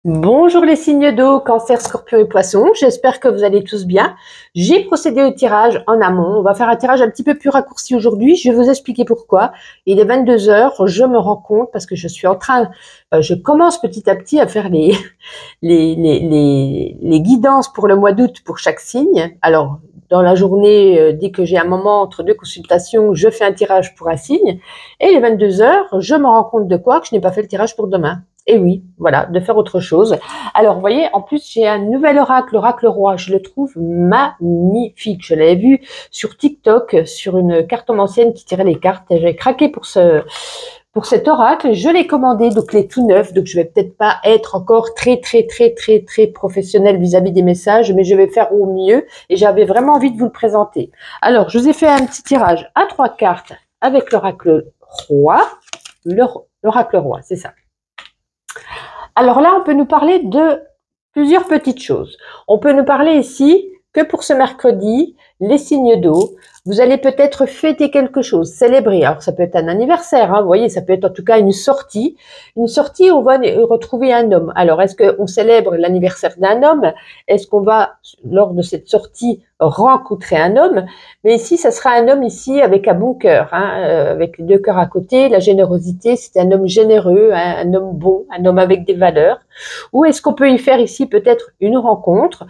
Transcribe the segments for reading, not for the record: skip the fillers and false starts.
Bonjour les signes d'eau, Cancer, Scorpion et Poisson. J'espère que vous allez tous bien. J'ai procédé au tirage en amont. On va faire un tirage un petit peu plus raccourci aujourd'hui. Je vais vous expliquer pourquoi. Il est 22 heures. Je me rends compte parce que je suis en train, je commence petit à petit à faire les guidances pour le mois d'août pour chaque signe. Alors, dans la journée, dès que j'ai un moment entre deux consultations, je fais un tirage pour un signe. Et les 22 heures, je me rends compte de quoi? Que je n'ai pas fait le tirage pour demain. Et oui, voilà, de faire autre chose. Alors, vous voyez, en plus, j'ai un nouvel oracle, l'oracle roi. Je le trouve magnifique. Je l'avais vu sur TikTok, sur une cartomancienne qui tirait les cartes. J'ai craqué pour cet oracle. Je l'ai commandé, donc il est tout neuf. Donc, je vais peut-être pas être encore très professionnel vis-à-vis des messages, mais je vais faire au mieux. Et j'avais vraiment envie de vous le présenter. Alors, je vous ai fait un petit tirage à 3 cartes avec l'oracle roi. L'oracle roi, c'est ça. Alors là, on peut nous parler de plusieurs petites choses. On peut nous parler ici que pour ce mercredi, les signes d'eau, vous allez peut-être fêter quelque chose, célébrer. Alors ça peut être un anniversaire, hein, vous voyez, ça peut être en tout cas une sortie où on va retrouver un homme. Alors est-ce qu'on célèbre l'anniversaire d'un homme? Est-ce qu'on va, lors de cette sortie, rencontrer un homme? Mais ici, ça sera un homme ici avec un bon cœur, hein, avec les deux cœurs à côté, la générosité, c'est un homme généreux, un homme bon, un homme avec des valeurs. Ou est-ce qu'on peut y faire ici peut-être une rencontre?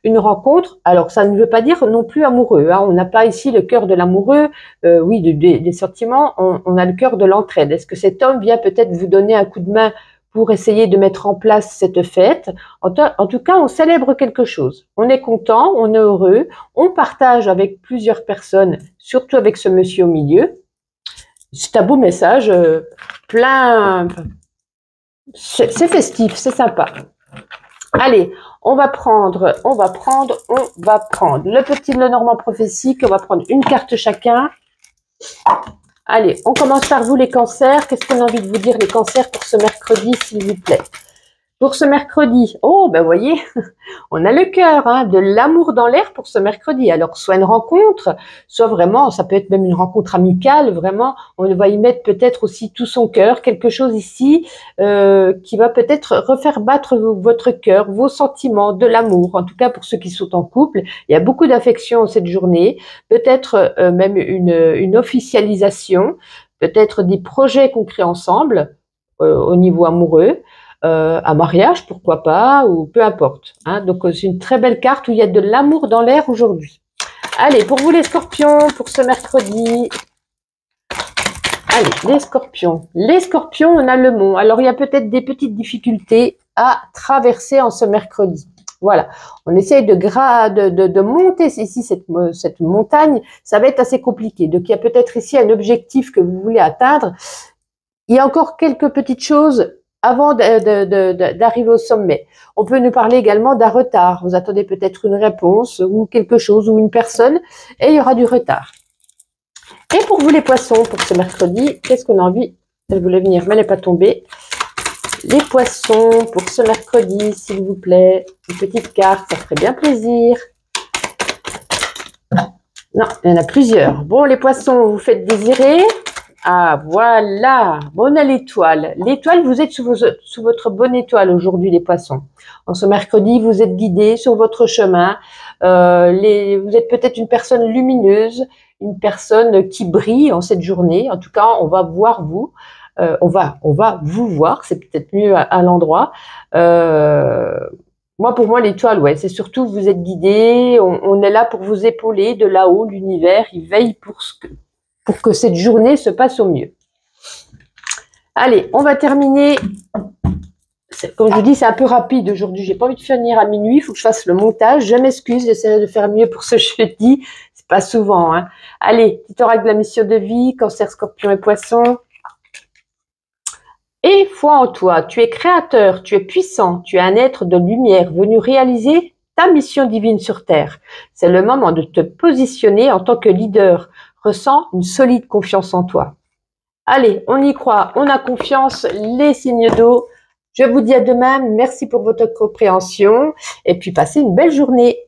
Une rencontre, alors ça ne veut pas dire non plus amoureux, hein. On n'a pas ici le cœur de l'amoureux, oui, des sentiments, on a le cœur de l'entraide. Est-ce que cet homme vient peut-être vous donner un coup de main pour essayer de mettre en place cette fête? En tout cas, on célèbre quelque chose. On est content, on est heureux, on partage avec plusieurs personnes, surtout avec ce monsieur au milieu. C'est un beau message, plein, c'est festif, c'est sympa. Allez, on va prendre le petit Lenormand prophétique, on va prendre une carte chacun. Allez, on commence par vous les cancers. Qu'est-ce qu'on a envie de vous dire les cancers pour ce mercredi, s'il vous plaît? Pour ce mercredi, oh ben voyez, on a le cœur, hein, de l'amour dans l'air pour ce mercredi. Alors soit une rencontre, soit vraiment, ça peut être même une rencontre amicale, vraiment, on va y mettre peut-être aussi tout son cœur, quelque chose ici qui va peut-être refaire battre votre cœur, vos sentiments, de l'amour. En tout cas pour ceux qui sont en couple, il y a beaucoup d'affection cette journée, peut-être même une officialisation, peut-être des projets qu'on crée ensemble au niveau amoureux. Un mariage, pourquoi pas, ou peu importe. Hein. Donc, c'est une très belle carte où il y a de l'amour dans l'air aujourd'hui. Allez, pour vous les scorpions, pour ce mercredi. Allez, les scorpions. Les scorpions, on a le mont. Alors, il y a peut-être des petites difficultés à traverser en ce mercredi. Voilà, on essaye de monter ici cette montagne. Ça va être assez compliqué. Donc, il y a peut-être ici un objectif que vous voulez atteindre. Il y a encore quelques petites choses avant d'arriver au sommet. On peut nous parler également d'un retard. Vous attendez peut-être une réponse ou quelque chose ou une personne et il y aura du retard. Et pour vous les poissons, pour ce mercredi, qu'est-ce qu'on a envie? Elle voulait venir, mais elle n'est pas tombée. Les poissons pour ce mercredi, s'il vous plaît. Une petite carte, ça ferait bien plaisir. Non, il y en a plusieurs. Bon, les poissons, vous faites désirer. Ah, voilà, on a l'étoile. L'étoile, vous êtes sous votre bonne étoile aujourd'hui, les poissons. En ce mercredi, vous êtes guidés sur votre chemin. Vous êtes peut-être une personne lumineuse, une personne qui brille en cette journée. En tout cas, on va voir vous. On va vous voir, c'est peut-être mieux à l'endroit. Pour moi, l'étoile, ouais, c'est surtout vous êtes guidés. On est là pour vous épauler de là-haut. L'univers, il veille pour que cette journée se passe au mieux. Allez, on va terminer. Comme je vous dis, c'est un peu rapide aujourd'hui. J'ai pas envie de finir à minuit. Il faut que je fasse le montage. Je m'excuse, j'essaierai de faire mieux pour ce jeudi. C'est pas souvent. Hein. Allez, petit oracle de la mission de vie, Cancer, Scorpion et Poisson. Et foi en toi. Tu es créateur, tu es puissant, tu es un être de lumière venu réaliser ta mission divine sur Terre. C'est le moment de te positionner en tant que leader. Ressens une solide confiance en toi. Allez, on y croit, on a confiance, les signes d'eau. Je vous dis à demain, merci pour votre compréhension et puis passez une belle journée.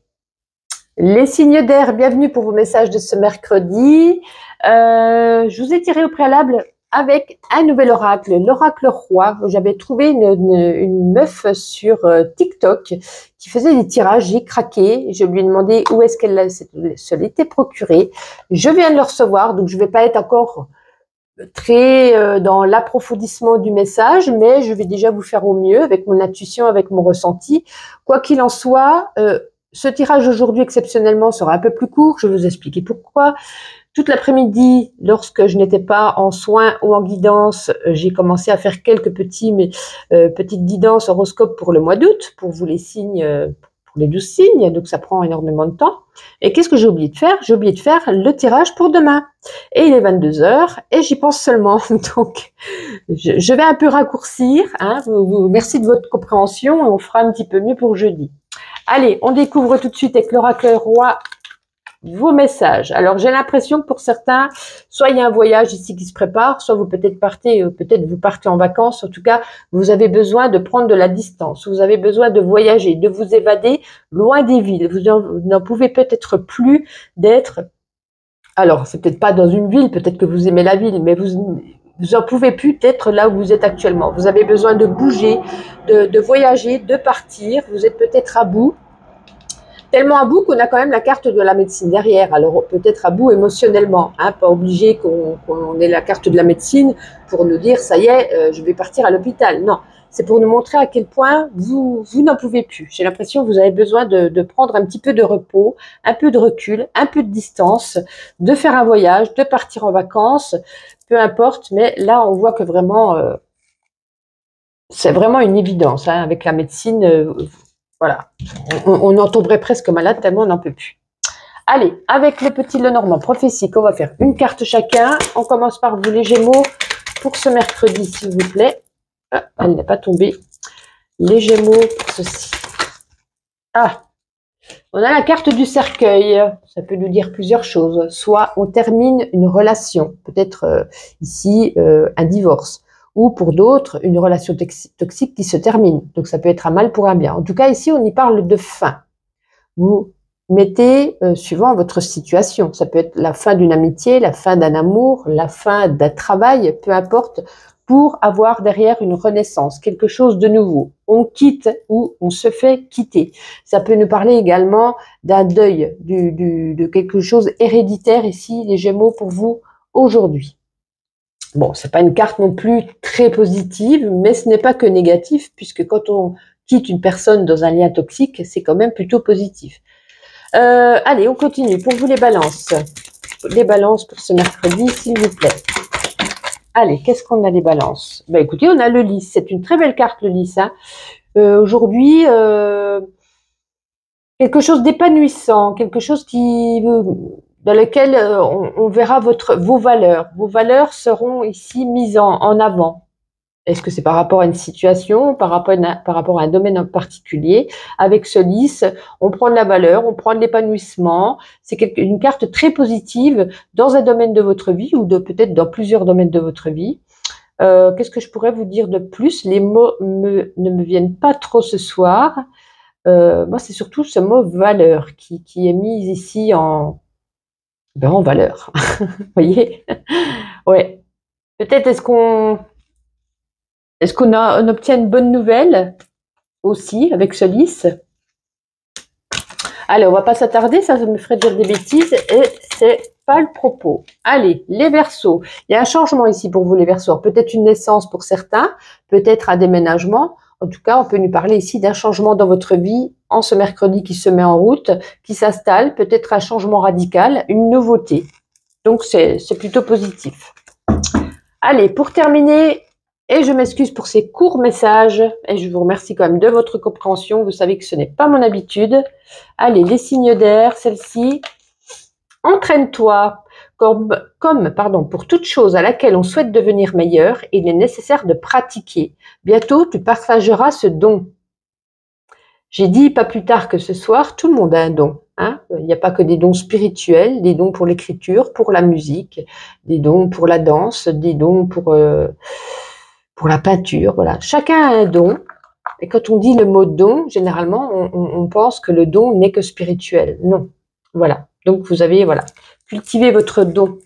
Les signes d'air, bienvenue pour vos messages de ce mercredi. Je vous ai tiré au préalable avec un nouvel oracle, l'oracle roi. J'avais trouvé une meuf sur TikTok qui faisait des tirages, j'ai craqué, je lui ai demandé où est-ce qu'elle se l'était procuré. Je viens de le recevoir, donc je vais pas être encore très dans l'approfondissement du message, mais je vais déjà vous faire au mieux avec mon intuition, avec mon ressenti. Quoi qu'il en soit, ce tirage aujourd'hui exceptionnellement sera un peu plus court, je vais vous expliquer pourquoi. Toute l'après-midi, lorsque je n'étais pas en soins ou en guidance, j'ai commencé à faire quelques petites guidances horoscopes pour le mois d'août, pour vous les signes, pour les 12 signes, donc ça prend énormément de temps. Et qu'est-ce que j'ai oublié de faire? J'ai oublié de faire le tirage pour demain. Et il est 22 h et j'y pense seulement. Donc, je vais un peu raccourcir. Hein. Merci de votre compréhension et on fera un petit peu mieux pour jeudi. Allez, on découvre tout de suite avec l'oracle roi vos messages. Alors, j'ai l'impression que pour certains, soit il y a un voyage ici qui se prépare, soit vous peut-être vous partez en vacances. En tout cas, vous avez besoin de prendre de la distance. Vous avez besoin de voyager, de vous évader loin des villes. Vous n'en pouvez peut-être plus d'être. Alors, c'est peut-être pas dans une ville, peut-être que vous aimez la ville, mais vous en pouvez plus d'être là où vous êtes actuellement. Vous avez besoin de bouger, de voyager, de partir. Vous êtes peut-être à bout. Tellement à bout qu'on a quand même la carte de la médecine derrière. Alors peut-être à bout émotionnellement, hein, pas obligé qu'on ait la carte de la médecine pour nous dire ça y est, je vais partir à l'hôpital. Non, c'est pour nous montrer à quel point vous n'en pouvez plus. J'ai l'impression que vous avez besoin de prendre un petit peu de repos, un peu de recul, un peu de distance, de faire un voyage, de partir en vacances, peu importe. Mais là, on voit que vraiment, c'est vraiment une évidence hein, avec la médecine. Voilà, on en tomberait presque malade tellement on n'en peut plus. Allez, avec le petit Lenormand prophétique, on va faire une carte chacun. On commence par vous les Gémeaux pour ce mercredi, s'il vous plaît. Ah, elle n'est pas tombée. Les Gémeaux pour ceci. Ah, on a la carte du cercueil. Ça peut nous dire plusieurs choses. Soit on termine une relation, peut-être ici un divorce. Ou pour d'autres, une relation toxique qui se termine. Donc, ça peut être un mal pour un bien. En tout cas, ici, on y parle de fin. Vous mettez, suivant votre situation, ça peut être la fin d'une amitié, la fin d'un amour, la fin d'un travail, peu importe, pour avoir derrière une renaissance, quelque chose de nouveau. On quitte ou on se fait quitter. Ça peut nous parler également d'un deuil, de quelque chose héréditaire ici, les Gémeaux, pour vous, aujourd'hui. Bon, c'est pas une carte non plus très positive, mais ce n'est pas que négatif, puisque quand on quitte une personne dans un lien toxique, c'est quand même plutôt positif. Allez, on continue. Pour vous les balances. Les balances pour ce mercredi, s'il vous plaît. Allez, qu'est-ce qu'on a les balances? Ben, écoutez, on a le lys. C'est une très belle carte, le lys. Hein. Aujourd'hui, quelque chose d'épanouissant, quelque chose dans lequel on verra vos valeurs. Vos valeurs seront ici mises en avant. Est-ce que c'est par rapport à une situation, par rapport à un domaine en particulier? Avec ce lys, on prend de la valeur, on prend de l'épanouissement. C'est une carte très positive dans un domaine de votre vie ou peut-être dans plusieurs domaines de votre vie. Qu'est-ce que je pourrais vous dire de plus? Les mots ne me viennent pas trop ce soir. Moi, c'est surtout ce mot valeur qui est mis ici en valeur. Vous voyez? Ouais. Peut-être on obtient une bonne nouvelle aussi avec ce lys? Allez, on va pas s'attarder, ça me ferait dire des bêtises et c'est pas le propos. Allez, les Verseaux. Il y a un changement ici pour vous les Verseaux. Peut-être une naissance pour certains, peut-être un déménagement. En tout cas, on peut nous parler ici d'un changement dans votre vie en ce mercredi qui se met en route, qui s'installe, peut-être un changement radical, une nouveauté. Donc, c'est plutôt positif. Allez, pour terminer, et je m'excuse pour ces courts messages, et je vous remercie quand même de votre compréhension. Vous savez que ce n'est pas mon habitude. Allez, les signes d'air, celle-ci. Entraîne-toi. Pour toute chose à laquelle on souhaite devenir meilleur, il est nécessaire de pratiquer. Bientôt, tu partageras ce don. J'ai dit pas plus tard que ce soir, tout le monde a un don. Hein. Il n'y a pas que des dons spirituels, des dons pour l'écriture, pour la musique, des dons pour la danse, des dons pour la peinture. Voilà. Chacun a un don. Et quand on dit le mot don, généralement, on pense que le don n'est que spirituel. Non. Voilà. Donc, vous avez, cultivez votre don.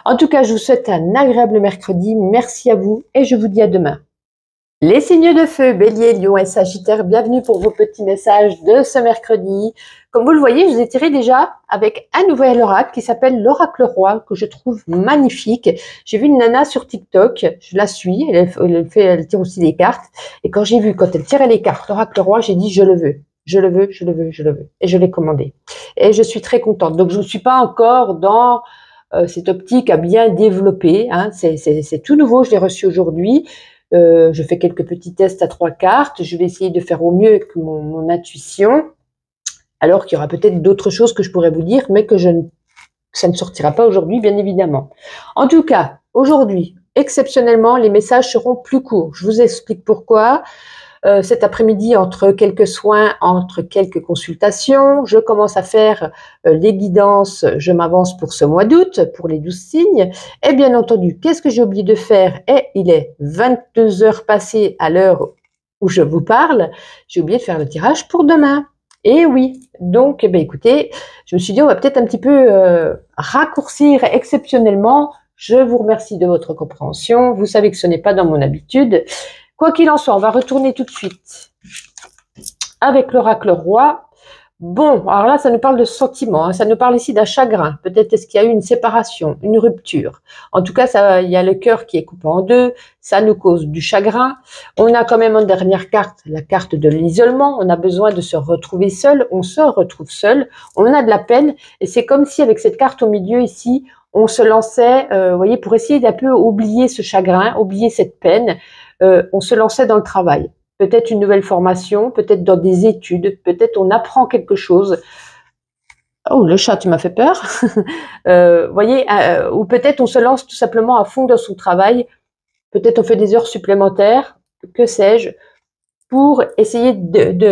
En tout cas, je vous souhaite un agréable mercredi. Merci à vous et je vous dis à demain. Les signes de feu, Bélier, Lion et Sagittaire, bienvenue pour vos petits messages de ce mercredi. Comme vous le voyez, je vous ai tiré déjà avec un nouvel oracle qui s'appelle l'oracle roi, que je trouve magnifique. J'ai vu une nana sur TikTok, je la suis, elle tire aussi des cartes. Et quand j'ai vu, quand elle tirait les cartes, l'oracle roi, j'ai dit je le veux. Je le veux, je le veux, je le veux. Et je l'ai commandé. Et je suis très contente. Donc je ne suis pas encore dans cette optique à bien développer. Hein. C'est tout nouveau, je l'ai reçu aujourd'hui. Je fais quelques petits tests à 3 cartes. Je vais essayer de faire au mieux avec mon intuition. Alors qu'il y aura peut-être d'autres choses que je pourrais vous dire, mais que ça ne sortira pas aujourd'hui, bien évidemment. En tout cas, aujourd'hui, exceptionnellement, les messages seront plus courts. Je vous explique pourquoi. Cet après-midi, entre quelques soins, entre quelques consultations, je commence à faire les guidances, je m'avance pour ce mois d'août, pour les 12 signes. Et bien entendu, qu'est-ce que j'ai oublié de faire? Et il est 22 heures passées à l'heure où je vous parle, j'ai oublié de faire le tirage pour demain. Et oui, donc écoutez, je me suis dit on va peut-être un petit peu raccourcir exceptionnellement. Je vous remercie de votre compréhension. Vous savez que ce n'est pas dans mon habitude. Quoi qu'il en soit, on va retourner tout de suite avec l'oracle roi. Bon, alors là, ça nous parle de sentiments, hein, ça nous parle ici d'un chagrin. Peut-être est-ce qu'il y a eu une séparation, une rupture. En tout cas, il y a le cœur qui est coupé en deux, ça nous cause du chagrin. On a quand même en dernière carte, la carte de l'isolement. On a besoin de se retrouver seul, on se retrouve seul, on a de la peine. Et c'est comme si avec cette carte au milieu ici, on se lançait, vous voyez, pour essayer d'un peu oublier ce chagrin, oublier cette peine. On se lançait dans le travail. Peut-être une nouvelle formation, peut-être dans des études, peut-être on apprend quelque chose. Oh, le chat, tu m'as fait peur. Voyez, ou peut-être on se lance tout simplement à fond dans son travail. Peut-être on fait des heures supplémentaires, que sais-je, pour essayer d'oublier,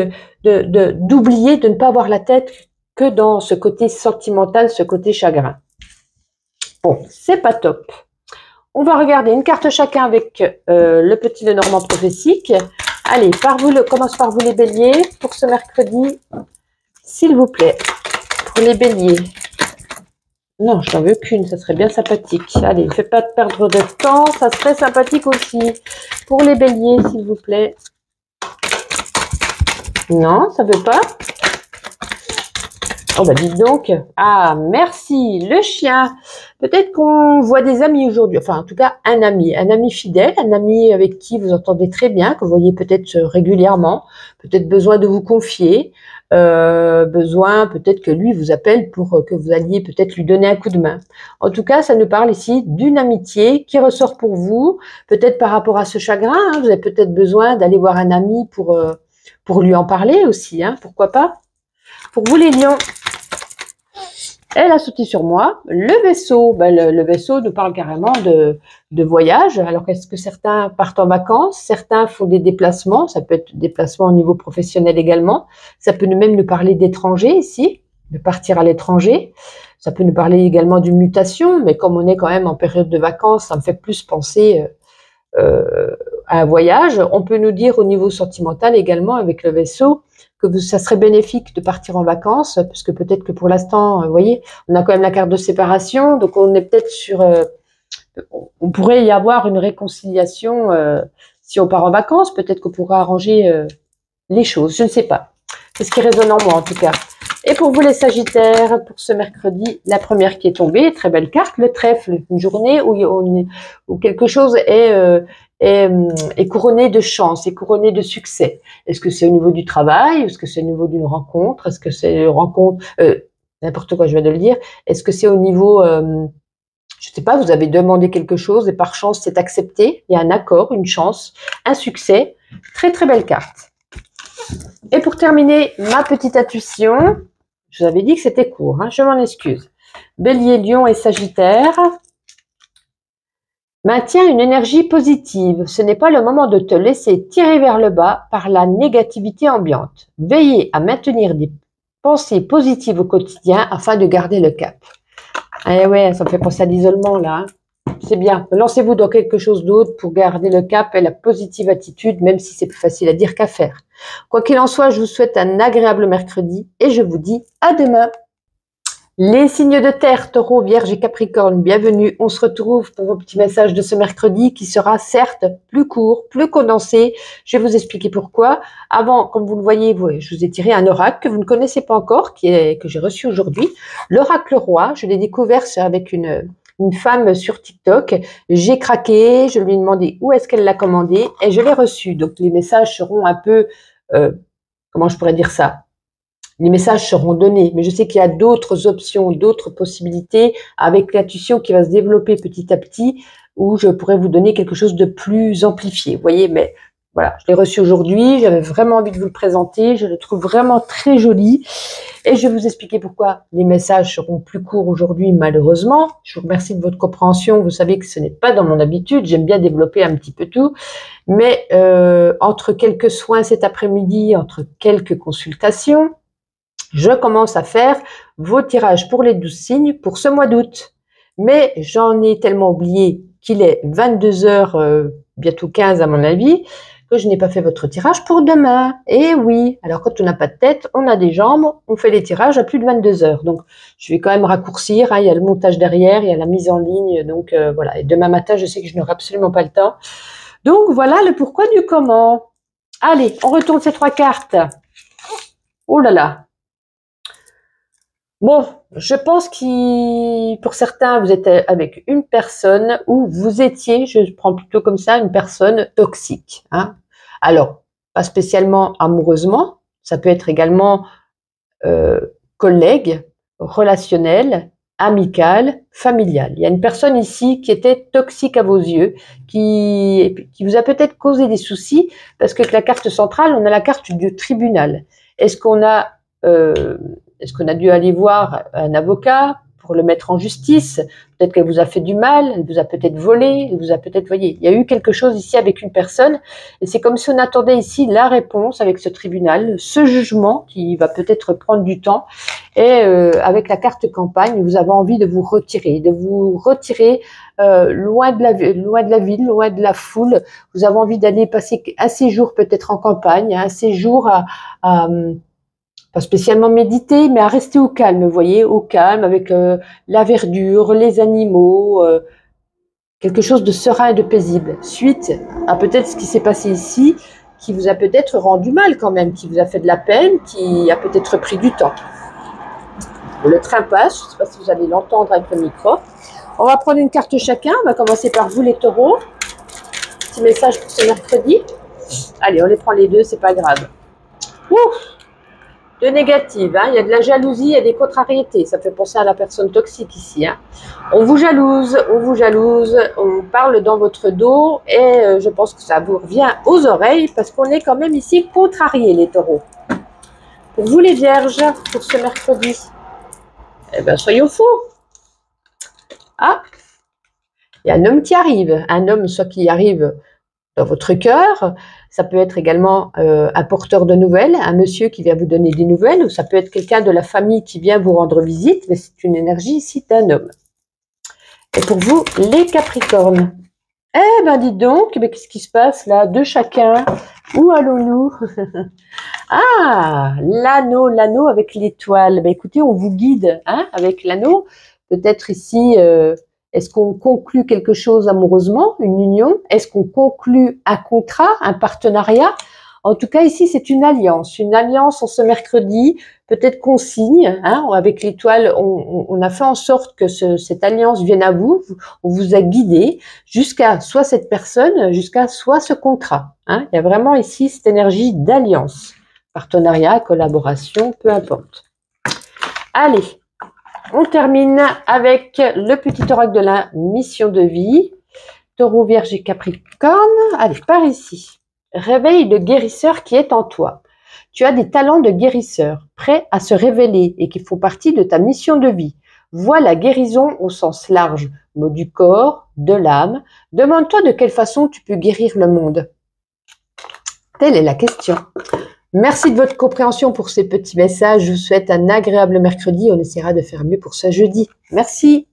de ne pas avoir la tête que dans ce côté sentimental, ce côté chagrin. Bon, c'est pas top. On va regarder une carte chacun avec le petit Lenormand prophétique. Allez, commence par vous les béliers pour ce mercredi, s'il vous plaît. Pour les béliers. Non, je n'en veux qu'une, ça serait bien sympathique. Allez, ne faites pas perdre de temps, ça serait sympathique aussi. Pour les béliers, s'il vous plaît. Non, ça ne veut pas. Oh bah dites donc. Ah, merci, le chien. Peut-être qu'on voit des amis aujourd'hui, enfin en tout cas un ami fidèle, un ami avec qui vous entendez très bien, que vous voyez peut-être régulièrement, peut-être besoin de vous confier, besoin peut-être que lui vous appelle pour que vous alliez peut-être lui donner un coup de main. En tout cas, ça nous parle ici d'une amitié qui ressort pour vous, peut-être par rapport à ce chagrin, hein, vous avez peut-être besoin d'aller voir un ami pour lui en parler aussi, hein, pourquoi pas. Pour vous les lions, elle a sauté sur moi. Le vaisseau, le vaisseau nous parle carrément de voyage. Alors, est-ce que certains partent en vacances? Certains font des déplacements. Ça peut être des déplacements au niveau professionnel également. Ça peut même nous parler d'étrangers ici, de partir à l'étranger. Ça peut nous parler également d'une mutation. Mais comme on est quand même en période de vacances, ça me fait plus penser à un voyage. On peut nous dire au niveau sentimental également avec le vaisseau que ça serait bénéfique de partir en vacances, parce que peut-être que pour l'instant, vous voyez, on a quand même la carte de séparation, donc on est peut-être sur... on pourrait y avoir une réconciliation si on part en vacances, peut-être qu'on pourra arranger les choses, je ne sais pas. C'est ce qui résonne en moi en tout cas. Et pour vous les Sagittaires, pour ce mercredi, la première qui est tombée, très belle carte, le trèfle, une journée où quelque chose est couronné de chance, est couronné de succès. Est-ce que c'est au niveau du travail? Est-ce que c'est au niveau d'une rencontre? Est-ce que c'est une rencontre, n'importe quoi je viens de le dire, est-ce que c'est au niveau, je sais pas, vous avez demandé quelque chose et par chance c'est accepté, il y a un accord, une chance, un succès, très très belle carte. Et pour terminer ma petite intuition, je vous avais dit que c'était court, hein, je m'en excuse. Bélier, Lion et Sagittaire. Maintiens une énergie positive. Ce n'est pas le moment de te laisser tirer vers le bas par la négativité ambiante. Veillez à maintenir des pensées positives au quotidien afin de garder le cap. Eh ouais, ça me fait penser à l'isolement là. C'est bien. Lancez-vous dans quelque chose d'autre pour garder le cap et la positive attitude, même si c'est plus facile à dire qu'à faire. Quoi qu'il en soit, je vous souhaite un agréable mercredi et je vous dis à demain. Les signes de terre, Taureau, Vierge et Capricorne, bienvenue. On se retrouve pour vos petits messages de ce mercredi qui sera certes plus court, plus condensé. Je vais vous expliquer pourquoi. Avant, comme vous le voyez, je vous ai tiré un oracle que vous ne connaissez pas encore, que j'ai reçu aujourd'hui. L'oracle roi, je l'ai découvert avec une femme sur TikTok. J'ai craqué, je lui ai demandé où est-ce qu'elle l'a commandé et je l'ai reçu. Donc les messages seront un peu, comment je pourrais dire ça ? Les messages seront donnés, mais je sais qu'il y a d'autres options, d'autres possibilités avec l'intuition qui va se développer petit à petit, où je pourrais vous donner quelque chose de plus amplifié. Vous voyez, mais voilà, je l'ai reçu aujourd'hui, j'avais vraiment envie de vous le présenter, je le trouve vraiment très joli, et je vais vous expliquer pourquoi les messages seront plus courts aujourd'hui, malheureusement. Je vous remercie de votre compréhension, vous savez que ce n'est pas dans mon habitude, j'aime bien développer un petit peu tout, mais entre quelques soins cet après-midi, entre quelques consultations, je commence à faire vos tirages pour les 12 signes pour ce mois d'août. Mais j'en ai tellement oublié qu'il est 22h, bientôt 15 à mon avis, que je n'ai pas fait votre tirage pour demain. Et oui, alors quand on n'a pas de tête, on a des jambes, on fait les tirages à plus de 22h. Donc je vais quand même raccourcir, hein, il y a le montage derrière, il y a la mise en ligne. Donc voilà, et demain matin, je sais que je n'aurai absolument pas le temps. Donc voilà le pourquoi du comment. Allez, on retourne ces 3 cartes. Oh là là. Bon, je pense que pour certains, vous êtes avec une personne ou vous étiez, je prends plutôt comme ça, une personne toxique. Hein. Alors, pas spécialement amoureusement, ça peut être également collègue, relationnel, amical, familial. Il y a une personne ici qui était toxique à vos yeux, qui vous a peut-être causé des soucis, parce que avec la carte centrale, on a la carte du tribunal. Est-ce qu'on a dû aller voir un avocat pour le mettre en justice? Peut-être qu'elle vous a fait du mal, elle vous a peut-être volé, elle vous a peut-être, voyez, il y a eu quelque chose ici avec une personne, et c'est comme si on attendait ici la réponse avec ce tribunal, ce jugement qui va peut-être prendre du temps, et avec la carte campagne, vous avez envie de vous retirer loin de la ville, loin de la foule. Vous avez envie d'aller passer un séjour peut-être en campagne, un séjour pas spécialement méditer, mais à rester au calme, vous voyez, au calme, avec la verdure, les animaux, quelque chose de serein et de paisible. Suite à peut-être ce qui s'est passé ici, qui vous a peut-être rendu mal quand même, qui vous a fait de la peine, qui a peut-être pris du temps. Le train passe, je ne sais pas si vous allez l'entendre avec le micro. On va prendre une carte chacun, on va commencer par vous les taureaux. Petit message pour ce mercredi. Allez, on les prend les deux, c'est pas grave. Ouf! De négative, hein. Il y a de la jalousie, il y a des contrariétés. Ça fait penser à la personne toxique ici. Hein. On vous jalouse, on parle dans votre dos et je pense que ça vous revient aux oreilles parce qu'on est quand même ici contrariés, les taureaux. Pour vous les vierges, pour ce mercredi, eh bien soyons fous. Ah, il y a un homme qui arrive. Un homme soit qui arrive dans votre cœur. Ça peut être également un porteur de nouvelles, un monsieur qui vient vous donner des nouvelles, ou ça peut être quelqu'un de la famille qui vient vous rendre visite, mais c'est une énergie ici d'un homme. Et pour vous, les Capricornes. Eh ben dites donc, mais qu'est-ce qui se passe là? De chacun. Où allons-nous? Ah, l'anneau avec l'étoile. Ben écoutez, on vous guide hein, avec l'anneau. Peut-être ici... Est-ce qu'on conclut quelque chose amoureusement, une union? Est-ce qu'on conclut un contrat, un partenariat? En tout cas, ici, c'est une alliance. Une alliance en ce mercredi, peut-être qu'on signe. Hein, avec l'étoile, on a fait en sorte que cette alliance vienne à vous. On vous a guidé jusqu'à soit cette personne, jusqu'à soit ce contrat. Hein. Il y a vraiment ici cette énergie d'alliance. Partenariat, collaboration, peu importe. Allez. On termine avec le petit oracle de la mission de vie. Taureau, Vierge et Capricorne. Allez, par ici. Réveille le guérisseur qui est en toi. Tu as des talents de guérisseur, prêts à se révéler et qui font partie de ta mission de vie. Vois la guérison au sens large, mot du corps, de l'âme. Demande-toi de quelle façon tu peux guérir le monde. Telle est la question. Merci de votre compréhension pour ces petits messages. Je vous souhaite un agréable mercredi. On essaiera de faire mieux pour ce jeudi. Merci.